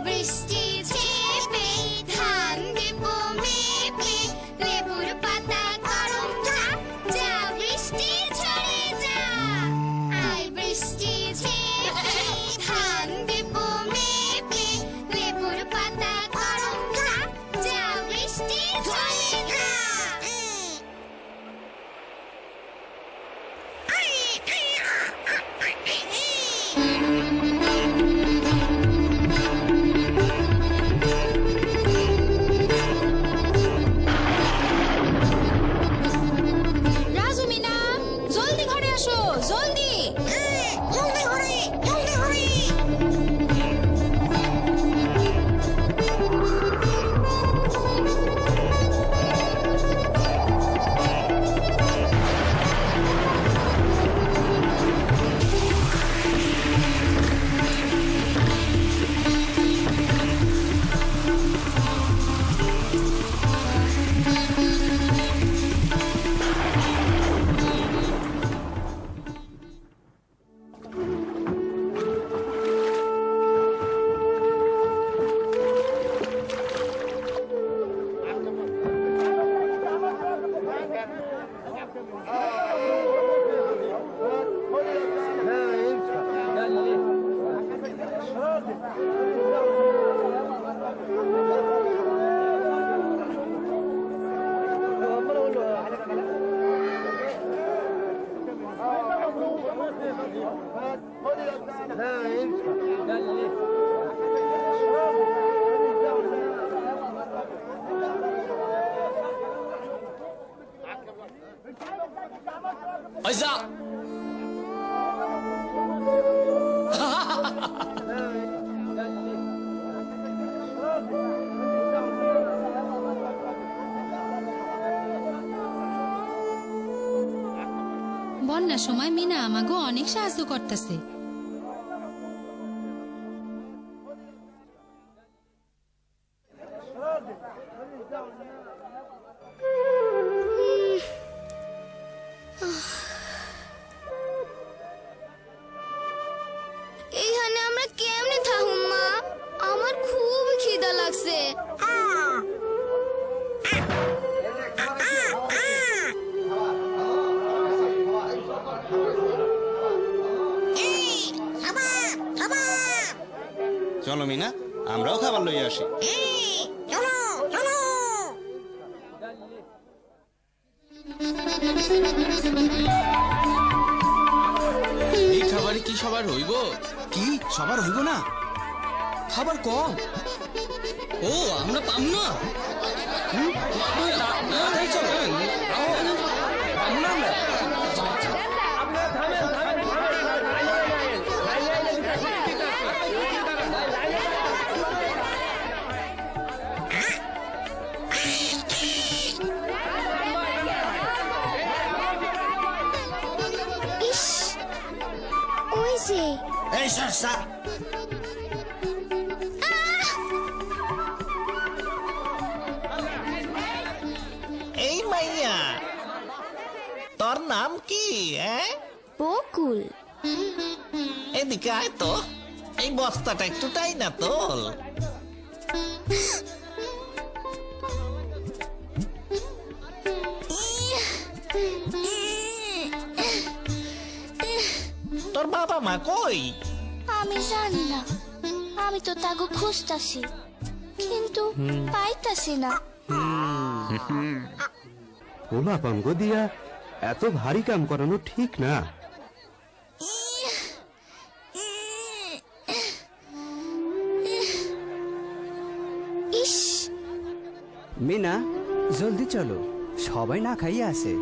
বৃষ্টি ঝেপে ধান দেব মেপে লেবুর পাতা গরম যা যা বৃষ্টি ঝরে যা আয় বৃষ্টি ঝেপে ধান দেব মেপে লেবুর পাতা গরম যা যা বৃষ্টি ঝরে যা রাজু মিনা জলদি ঘরে আসো জলদি জলদি হরে জলদি হরে আইজা বন্যার সময় মিনা আমাকে অনেক সাহায্য করতেছে এইখানে আমরা কেমনে থাকুম মা আমার খুব খিদা লাগছে চলো মিনা আমরাও খাবার লইয়া আসি চলো চলো এই খাবারে কি সবার হইব? কি সবার হইব না খাবার কম ও আমরা পাম না ইস ওই যে এই সরসা এই মাইয়া তোর নাম কি বকুল এদিকে আয় তো এই বস্তাটা একটু টাই না তোল তোর বাবা মা কই আমি জানি না আমি তো তাগো খুঁজতাছি কিন্তু পাইতাছি না পোলা পাঙ্গ দিয়া এত ভারী কাম করানো ঠিক না ইস মিনা জলদি চলো সবাই না খাইয়ে আছে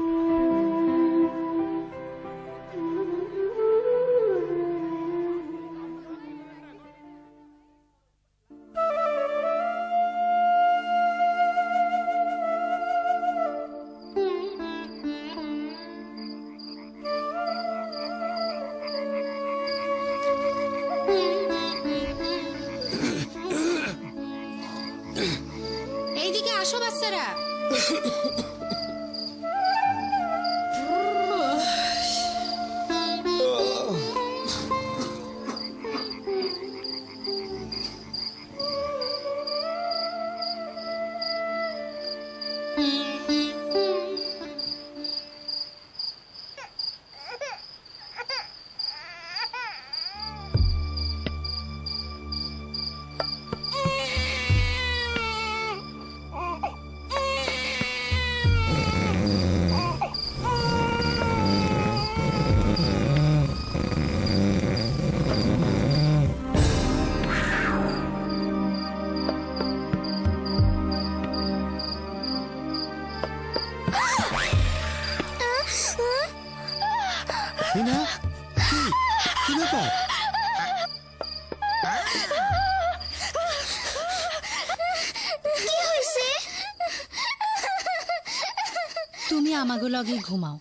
এইদিকে আসো বাচ্চারা আমাগো লগে ঘুমাও।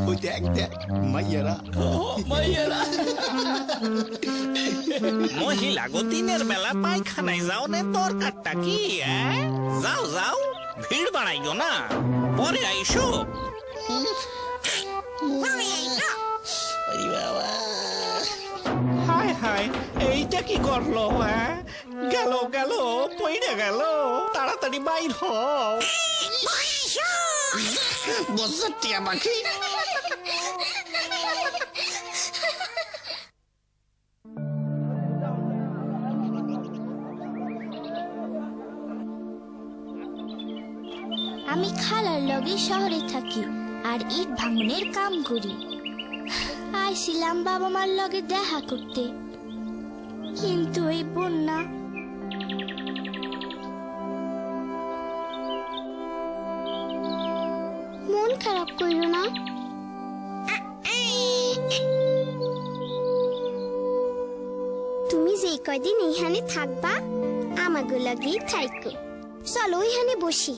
ওই দেখ দেখ মাইয়ারা মহিলা গো দিনের বেলা পায়খানায় যাও নে দরকারটা কি? যাও যাও, ভিড় বাড়াইও না, পরে আইসো। হায় হায়, এইটা কি করলো? গেল গেল, পইড়ে গেল, তাড়াতাড়ি বাইর হও। বসতি আমাকে আমি খালার লগে শহরে থাকি আর ইট ভাঙনের কাম করি। আইছিলাম বাবা মার লগে দেখা করতে, কিন্তু এই বন্যা মন খারাপ করিও না। তুমি যে কয়দিন এইখানে থাকবা আমাগো লাগেই থাইকো। চলো ওইখানে বসি।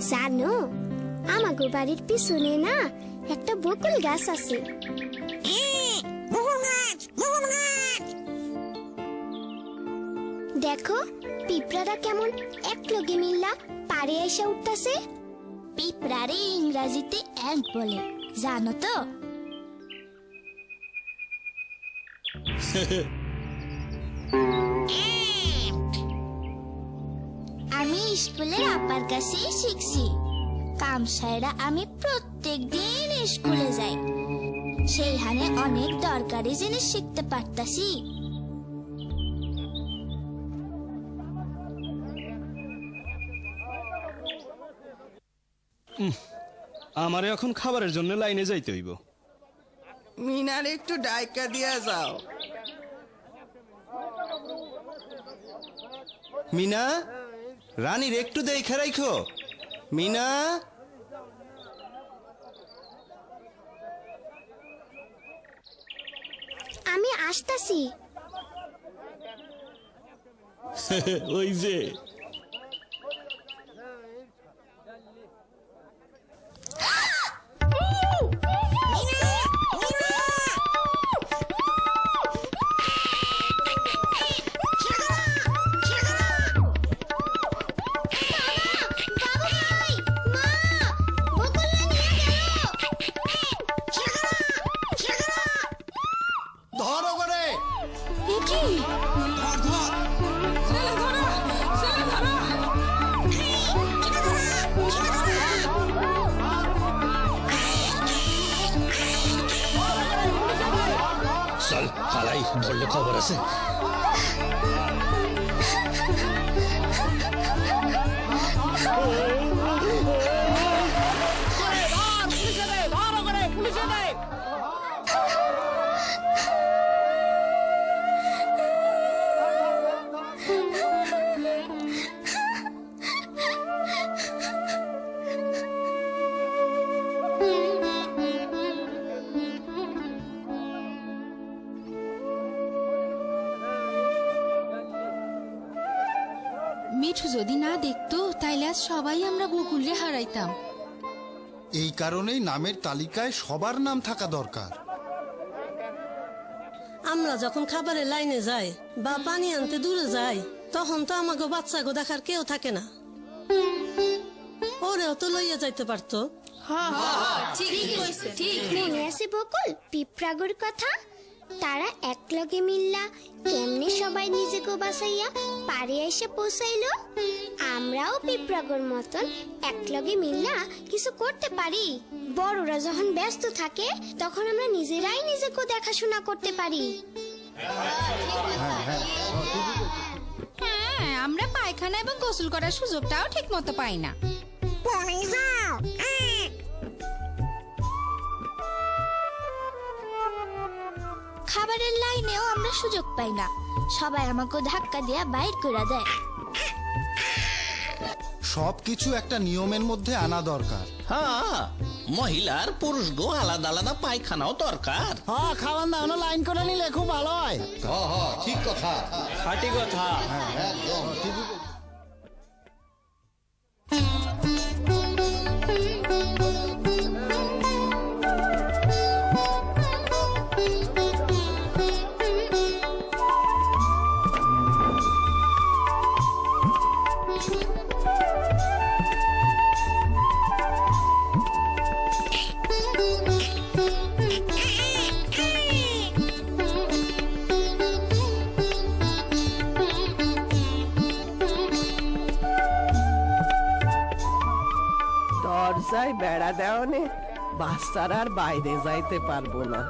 জানো আমাগো বাড়ির পিছনে না একটা বকুল গাছ আছে। দেখো পিঁপড়ারা কেমন একলগে মিল্লা পাড়ে এসে উঠতেছে। পিঁপড়ারে ইংরেজিতে অ্যান্ট বলে, জানো তো? আমি স্কুলের আপার কাছেই শিখছি। কামসায়রা আমি প্রত্যেক দিন স্কুলে যাই, সেইখানে অনেক দরকারি জিনিস শিখতে পারতাছি। আমারে এখন খাবারের জন্য লাইনে যাইতে হইব। মিনার একটু ডাইকা দিয়া যাও। মিনা, রানীর একটু দেখে রাখো। মিনা, আমি আসতাছি। ওই যে ধরো করে। চল হালাই, ধরলে খবর আছে। মিঠু যদি না দেখতো তাইলে আজ সবাই আমরা বকুলরে হারাইতাম। এই কারণেই নামের তালিকায় সবার নাম থাকা দরকার। আমরা যখন খাবারের লাইনে যাই বা পানি আনতে দূরে যাই, তখন তো আমাকে বাচ্চাকে দেখার কেউ থাকে না। ওরেও তো লইয়া যাইতে পারতো। মনে আছে বকুল পিঁপড়াগুর কথা? তারা একলগে মিল্লা কেমনে সবাই নিজেকে বাঁচাইয়া পারে এসে পৌঁছাইলো। আমরাও পিঁপড়াগুর মতন একলগে মিল্লা কিছু করতে পারি। বড়রা যখন ব্যস্ত থাকে তখন আমরা নিজেরাই নিজেকে দেখাশোনা করতে পারি। হ্যাঁ আমরা পায়খানা এবং গোসল করার সুযোগটাও ঠিক মতো পাই না। খাবারের লাইনেও আমরা সুযোগ পাই না, সবাই আমাকে ধাক্কা দিয়া বাইর করে দেয়। সবকিছু একটা নিয়মের মধ্যে আনা দরকার। হ্যাঁ, মহিলার পুরুষ গো আলাদা আলাদা পায়খানাও দরকার। হ্যাঁ, খাওয়ান দাওয়ানো লাইন করে নিলে খুব ভালো হয়। ঠিক কথা। খাঁটি কথা। দরজায় বেড়া দেওয়ানে বাচ্চারা আর বাইরে যাইতে পারবো না।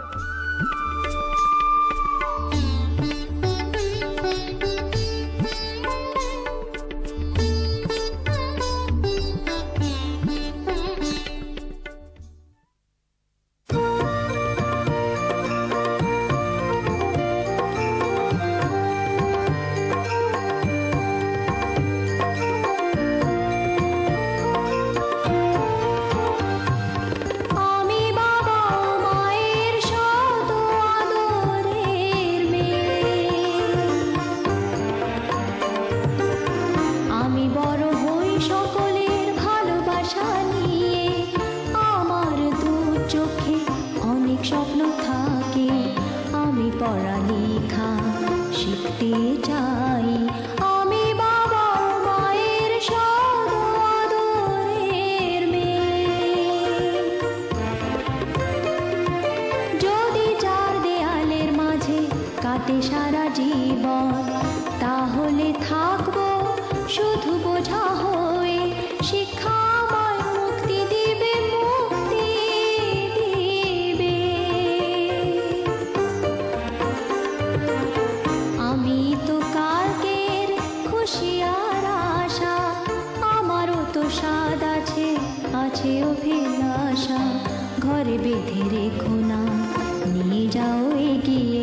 সারা জীবন তাহলে থাকবো শুধু বোঝা হয়ে, শিক্ষা আমায় মুক্তি দিবে, মুক্তি দিবে। আমি তো কালকের খুশি আর আশা, আমারও তো স্বাদ আছে, আছে অভিলাষা। ঘরে বেঁধে রেখো না, নিয়ে যাও এগিয়ে